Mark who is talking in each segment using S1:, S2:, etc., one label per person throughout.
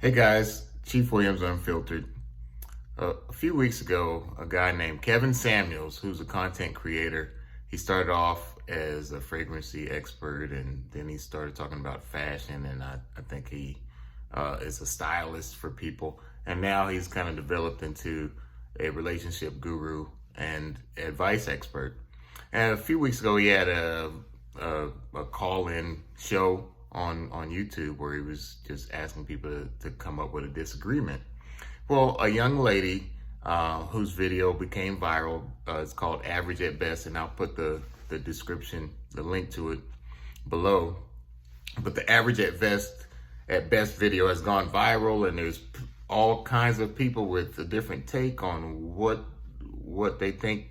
S1: Hey guys, Chief Williams Unfiltered. A few weeks ago, a guy named Kevin Samuels, who's a content creator, he started off as a fragrancy expert, and then he started talking about fashion, and I think he is a stylist for people. And now he's kind of developed into a relationship guru and advice expert. And a few weeks ago, he had a call-in show on YouTube where he was just asking people to come up with a disagreement. Well, a young lady whose video became viral, it's called Average at Best, and I'll put the description, the link to it below. But the Average at Best video has gone viral, and there's all kinds of people with a different take on what they think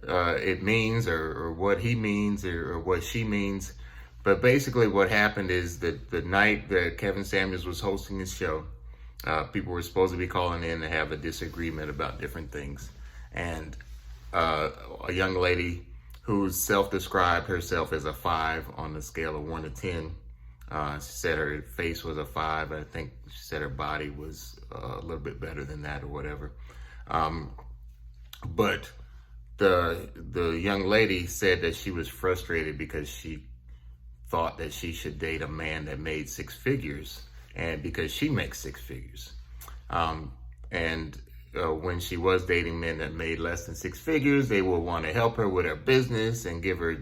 S1: it means, or what he means, or what she means. But basically what happened is that the night that Kevin Samuels was hosting his show, people were supposed to be calling in to have a disagreement about different things. And a young lady who self-described herself as a 5 on the scale of 1 to 10, she said her face was a 5. I think she said her body was a little bit better than that or whatever. But the young lady said that she was frustrated because she thought that she should date a man that made 6 figures, and because she makes 6 figures. When she was dating men that made less than 6 figures, they would want to help her with her business and give her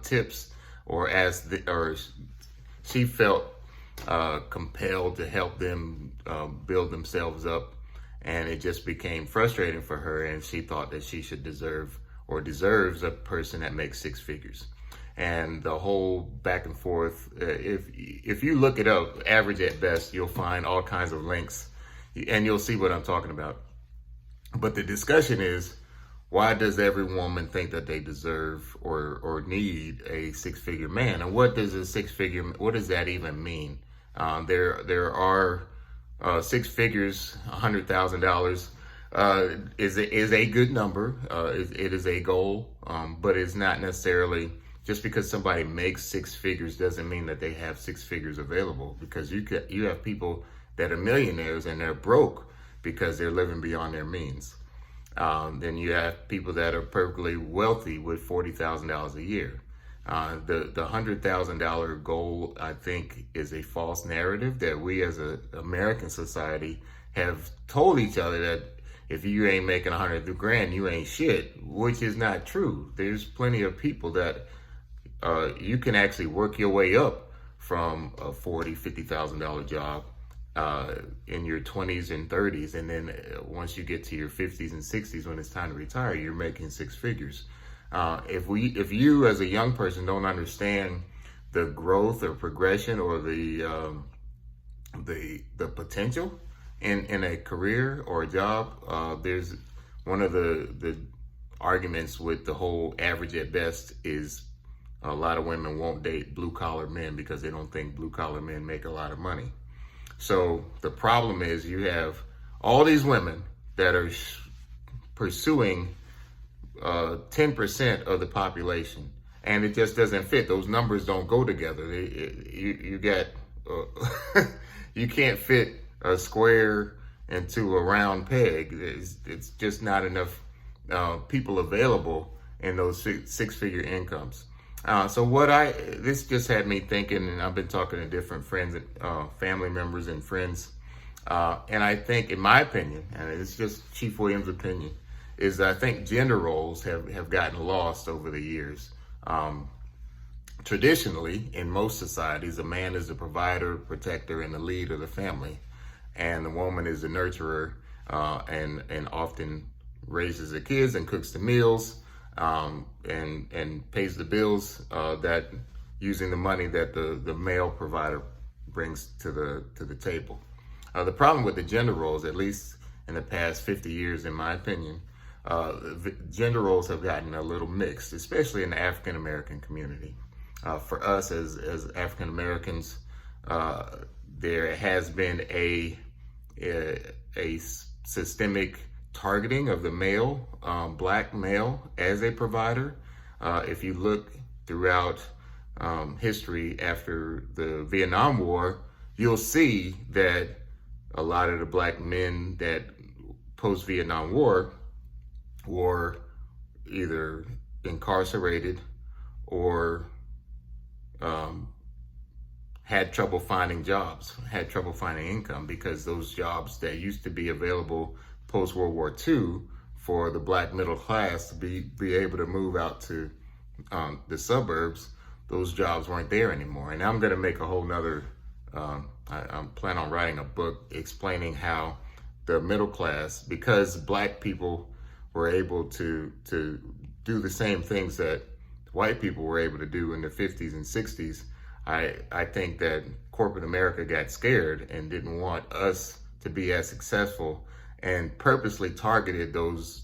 S1: tips, or she felt compelled to help them build themselves up, and it just became frustrating for her, and she thought that she should deserves a person that makes 6 figures. And the whole back and forth, if you look it up, Average at Best, you'll find all kinds of links, and you'll see what I'm talking about. But the discussion is, why does every woman think that they deserve or need a 6-figure man? And what does what does that even mean? There are 6 figures, $100,000 is a good number. It is a goal, but it's not necessarily. Just because somebody makes 6 figures doesn't mean that they have 6 figures available, because you have people that are millionaires and they're broke because they're living beyond their means. Then you have people that are perfectly wealthy with $40,000 a year. The $100,000 goal, I think, is a false narrative that we as an American society have told each other, that if you ain't making 100 grand, you ain't shit, which is not true. There's plenty of people that you can actually work your way up from a $40,000, $50,000 job in your 20s and 30s, and then once you get to your 50s and 60s, when it's time to retire, you're making 6 figures. If you as a young person don't understand the growth or progression or the potential in a career or a job, there's one of the arguments with the whole Average at Best is a lot of women won't date blue-collar men because they don't think blue-collar men make a lot of money. So the problem is, you have all these women that are pursuing 10% of the population, and it just doesn't fit. Those numbers don't go together. You can't fit a square into a round peg. It's just not enough people available in those 6-figure incomes. This just had me thinking, and I've been talking to different friends, family members and friends, and I think, in my opinion, and it's just Chief Williams' opinion, is I think gender roles have gotten lost over the years. Traditionally, in most societies, a man is the provider, protector, and the lead of the family, and the woman is the nurturer, and often raises the kids and cooks the meals, and pays the bills, that using the money that the male provider brings to the table. The problem with the gender roles, at least in the past 50 years, in my opinion, gender roles have gotten a little mixed, especially in the African American community. For us as African Americans, there has been a systemic targeting of the male, black male, as a provider. If you look throughout history after the Vietnam War, you'll see that a lot of the black men that post-Vietnam War were either incarcerated or had trouble finding jobs, had trouble finding income, because those jobs that used to be available post-World War II for the black middle class to be able to move out to the suburbs, those jobs weren't there anymore. And I'm going to make a whole nother, I'm planning on writing a book explaining how the middle class, because black people were able to do the same things that white people were able to do in the 50s and 60s, I think that corporate America got scared and didn't want us to be as successful, and purposely targeted those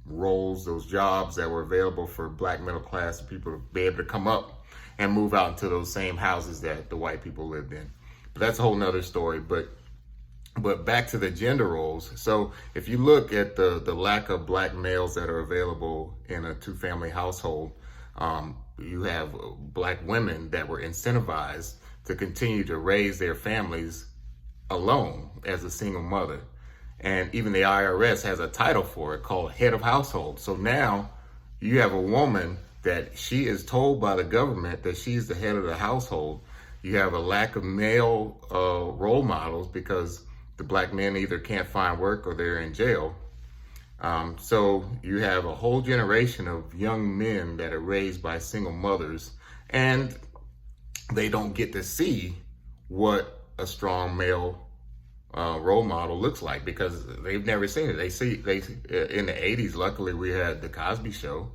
S1: roles, those jobs that were available for black middle class people to be able to come up and move out into those same houses that the white people lived in. But that's a whole nother story. But back to the gender roles. So if you look at the lack of black males that are available in a two-family household, you have black women that were incentivized to continue to raise their families alone as a single mother. And even the IRS has a title for it called head of household. So now you have a woman that she is told by the government that she's the head of the household. You have a lack of male role models because the black men either can't find work or they're in jail. So you have a whole generation of young men that are raised by single mothers, and they don't get to see what a strong male role model looks like because they've never seen it. They in the 80s, luckily we had the Cosby Show.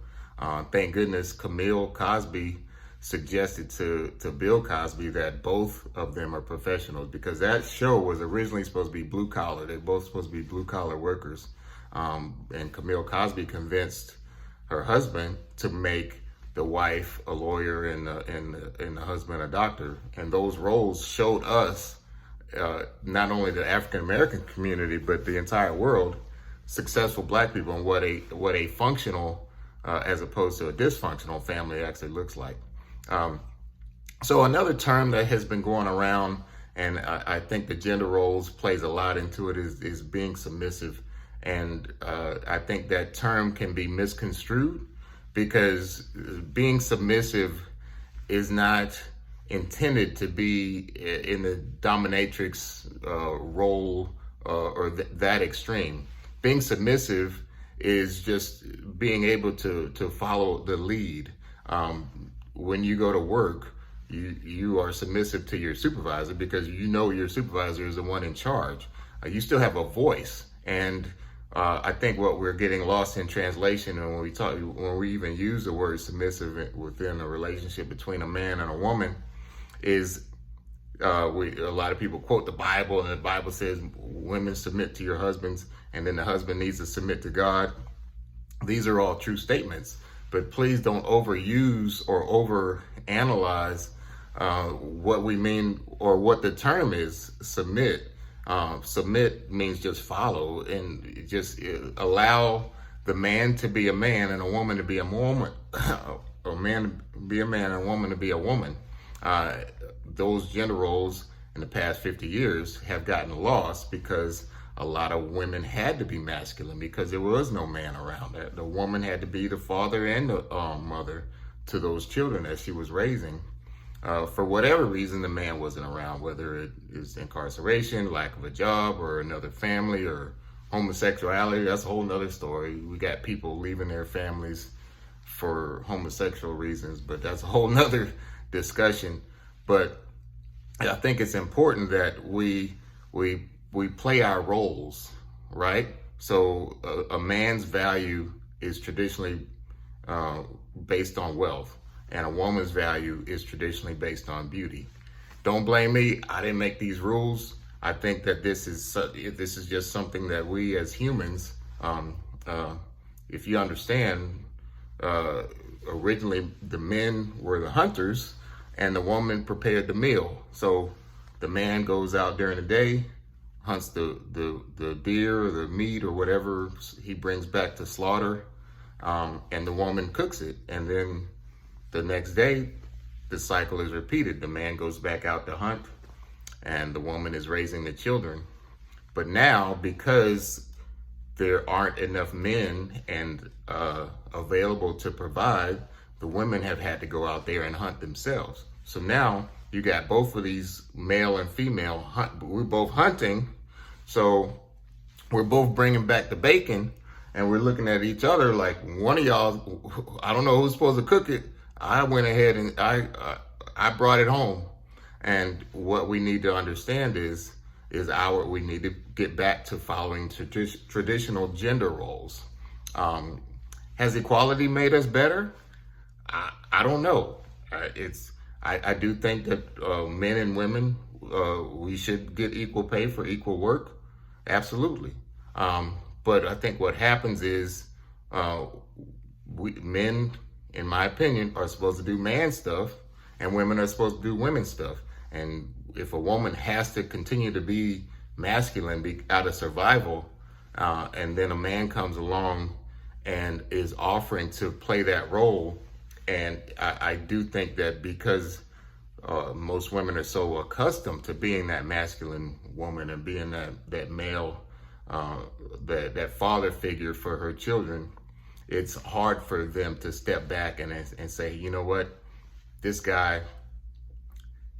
S1: Thank goodness Camille Cosby suggested to Bill Cosby that both of them are professionals, because that show was originally supposed to be blue collar. They're both supposed to be blue collar workers. And Camille Cosby convinced her husband to make the wife a lawyer and the husband a doctor. And those roles showed us, not only the African American community, but the entire world, successful black people, and what a functional as opposed to a dysfunctional family actually looks like. So another term that has been going around, and I think the gender roles plays a lot into it, is being submissive. And I think that term can be misconstrued, because being submissive is not intended to be in the dominatrix role or that extreme. Being submissive is just being able to follow the lead. When you go to work, you are submissive to your supervisor because you know your supervisor is the one in charge. You still have a voice. And I think what we're getting lost in translation, and when we even use the word submissive within a relationship between a man and a woman, is a lot of people quote the Bible, and the Bible says women submit to your husbands, and then the husband needs to submit to God. These are all true statements, but please don't overuse or overanalyze what we mean or what the term is, submit. Submit means just follow and just allow the man to be a man and a woman to be a woman, a man to be a man and a woman to be a woman. Those gender roles in the past 50 years have gotten lost because a lot of women had to be masculine because there was no man around. The woman had to be the father and the mother to those children that she was raising. For whatever reason, the man wasn't around, whether it is incarceration, lack of a job, or another family, or homosexuality. That's a whole nother story. We got people leaving their families for homosexual reasons, but that's a whole nother discussion. But I think it's important that we play our roles, right? So a man's value is traditionally based on wealth, and a woman's value is traditionally based on beauty. Don't blame me. I didn't make these rules. I think that this is just something that we as humans, if you understand, originally the men were the hunters and the woman prepared the meal. So the man goes out during the day, hunts the deer or the meat or whatever he brings back to slaughter, and the woman cooks it. And then the next day, the cycle is repeated. The man goes back out to hunt, and the woman is raising the children. But now, because there aren't enough men and available to provide, the women have had to go out there and hunt themselves. So now you got both of these male and female hunt. We're both hunting, so we're both bringing back the bacon, and we're looking at each other like, one of y'all, I don't know who's supposed to cook it. I went ahead and I brought it home. And what we need to understand is we need to get back to following traditional gender roles. Has equality made us better? I don't know. I do think that men and women, we should get equal pay for equal work. Absolutely. But I think what happens is men, in my opinion, are supposed to do man stuff, and women are supposed to do women stuff. And if a woman has to continue to be masculine out of survival, and then a man comes along and is offering to play that role, and I do think that because most women are so accustomed to being that masculine woman and being that male, that father figure for her children, it's hard for them to step back and say, you know what, this guy,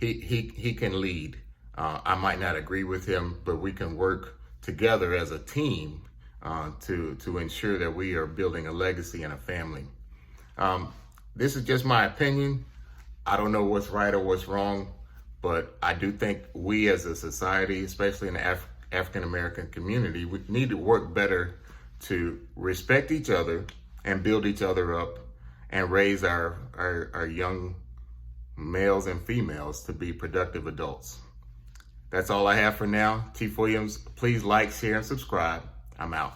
S1: he can lead. I might not agree with him, but we can work together as a team to ensure that we are building a legacy and a family. This is just my opinion. I don't know what's right or what's wrong, but I do think we as a society, especially in the African American community, we need to work better to respect each other and build each other up and raise our young males and females to be productive adults. That's all I have for now. T. Williams, please like, share, and subscribe. I'm out.